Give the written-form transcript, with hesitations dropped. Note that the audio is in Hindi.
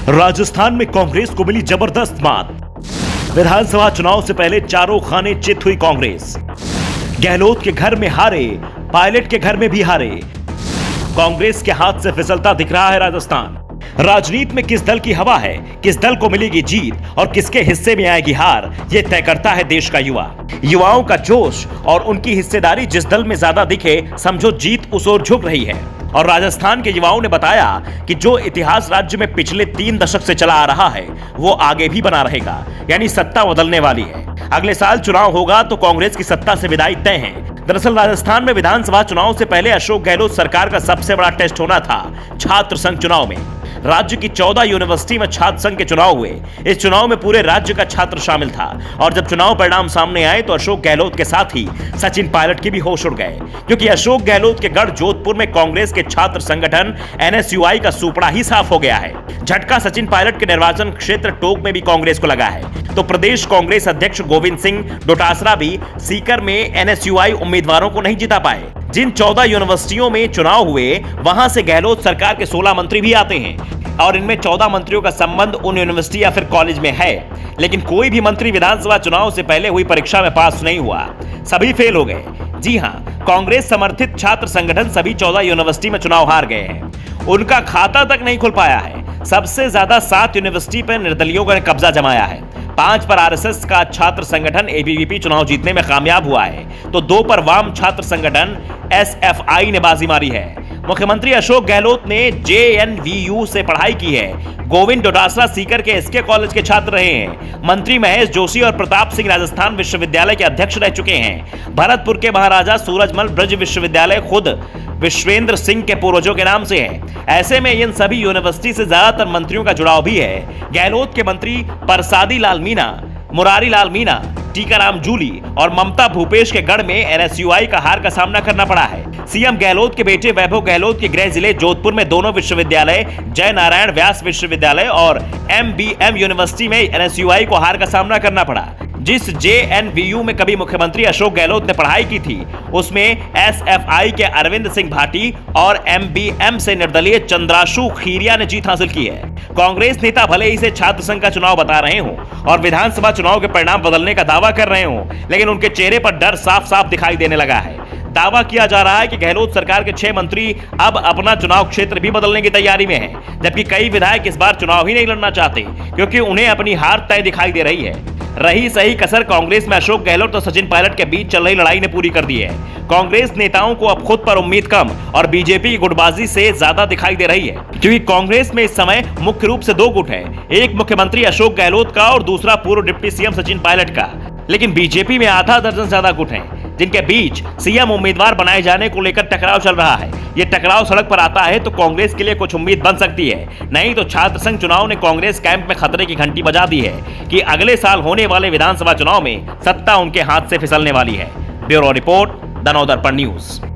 राजस्थान में कांग्रेस को मिली जबरदस्त मात। विधानसभा चुनाव से पहले चारों खाने चित हुई कांग्रेस। गहलोत के घर में हारे, पायलट के घर में भी हारे। कांग्रेस के हाथ से फिसलता दिख रहा है राजस्थान। राजनीति में किस दल की हवा है, किस दल को मिलेगी जीत और किसके हिस्से में आएगी हार, यह तय करता है देश का युवा। युवाओं का जोश और उनकी हिस्सेदारी जिस दल में ज्यादा दिखे, समझो जीत उस ओर झुक रही है। और राजस्थान के युवाओं ने बताया कि जो इतिहास राज्य में पिछले 3 दशक से चला आ रहा है, वो आगे भी बना रहेगा, यानी सत्ता बदलने वाली है। अगले साल चुनाव होगा तो कांग्रेस की सत्ता से विदाई तय है। दरअसल राजस्थान में विधानसभा चुनाव से पहले अशोक गहलोत सरकार का सबसे बड़ा टेस्ट होना था छात्र संघ चुनाव में। राज्य की 14 यूनिवर्सिटी में छात्र संघ के चुनाव हुए। इस चुनाव में पूरे राज्य का छात्र शामिल था और जब चुनाव परिणाम सामने आए तो अशोक गहलोत के साथ ही सचिन पायलट के भी होश उड़ गए, क्योंकि अशोक गहलोत के गढ़ जोधपुर में कांग्रेस के छात्र संगठन एनएसयूआई का सुपड़ा ही साफ हो गया है। झटका सचिन पायलट के निर्वाचन क्षेत्र टोक में भी कांग्रेस को लगा है, तो प्रदेश कांग्रेस अध्यक्ष गोविंद सिंह डोटासरा भी सीकर में एनएसयूआई उम्मीदवारों को नहीं जिता पाए। जिन 14 यूनिवर्सिटियों में चुनाव हुए, वहां से गहलोत सरकार के 16 मंत्री भी आते हैं और इनमें 14 मंत्रियों का संबंध उन यूनिवर्सिटी या फिर कॉलेज में है, लेकिन कोई भी मंत्री विधानसभा चुनाव से पहले हुई परीक्षा में पास नहीं हुआ, सभी फेल हो गए। जी हां, कांग्रेस समर्थित छात्र संगठन सभी 14 यूनिवर्सिटी में चुनाव हार गए हैं। उनका खाता तक नहीं खुल पाया है। सबसे ज्यादा 7 यूनिवर्सिटी पर निर्दलियों ने कब्जा जमाया है। 5 पर आरएसएस का छात्र संगठन एबीवीपी चुनाव जीतने में कामयाब हुआ है, तो 2 पर वाम छात्र संगठन एसएफआई ने बाजी मारी है। मुख्यमंत्री अशोक गहलोत ने जेएनवीयू से पढ़ाई की है। गोविंद डोटासरा सीकर के एसके कॉलेज के छात्र रहे हैं। मंत्री महेश जोशी और प्रताप सिंह राजस्थान विश्वविद्यालय के अध्यक्ष रह चुके हैं। भरतपुर के महाराजा सूरजमल ब्रज विश्वविद्यालय खुद विश्वेंद्र सिंह के पूर्वजों के नाम से है। ऐसे में इन सभी यूनिवर्सिटी से ज्यादातर मंत्रियों का जुड़ाव भी है। गहलोत के मंत्री परसादी लाल मीणा, मुरारी लाल मीणा, टीकाराम जूली और ममता भूपेश के गढ़ में एनएसयूआई का हार का सामना करना पड़ा है। सीएम गहलोत के बेटे वैभव गहलोत के गृह जिले जोधपुर में दोनों विश्वविद्यालय जय नारायण व्यास विश्वविद्यालय और एमबीएम यूनिवर्सिटी में एनएसयूआई को हार का सामना करना पड़ा। जिस जेएनवीयू में कभी मुख्यमंत्री अशोक गहलोत ने पढ़ाई की थी, उसमें एसएफआई के अरविंद सिंह भाटी और एमबीएम से निर्दलीय चंद्राशु खीरिया ने जीत हासिल की है। कांग्रेस नेता भले ही इसे छात्र संघ का चुनाव बता रहे हों और विधानसभा चुनाव के परिणाम बदलने का दावा कर रहे हों, लेकिन उनके चेहरे पर डर साफ साफ दिखाई देने लगा है। दावा किया जा रहा है कि गहलोत सरकार के 6 मंत्री अब अपना चुनाव क्षेत्र भी बदलने की तैयारी में हैं, जबकि कई विधायक इस बार चुनाव ही नहीं लड़ना चाहते, क्योंकि उन्हें अपनी हार तय दिखाई दे रही है। रही सही कसर कांग्रेस में अशोक गहलोत और सचिन पायलट के बीच चल रही लड़ाई ने पूरी कर दी है। कांग्रेस नेताओं को अब खुद पर उम्मीद कम और बीजेपी की गुटबाजी से ज्यादा दिखाई दे रही है, क्योंकि कांग्रेस में इस समय मुख्य रूप से 2 गुट है, एक मुख्यमंत्री अशोक गहलोत का और दूसरा पूर्व डिप्टी सीएम सचिन पायलट का। लेकिन बीजेपी में आधा दर्जन ज्यादा गुट हैं, जिनके बीच सीएम उम्मीदवार बनाए जाने को लेकर टकराव चल रहा है। ये टकराव सड़क पर आता है तो कांग्रेस के लिए कुछ उम्मीद बन सकती है, नहीं तो छात्र संघ चुनाव ने कांग्रेस कैंप में खतरे की घंटी बजा दी है कि अगले साल होने वाले विधानसभा चुनाव में सत्ता उनके हाथ से फिसलने वाली है। Bureau report, the Navdarpan news.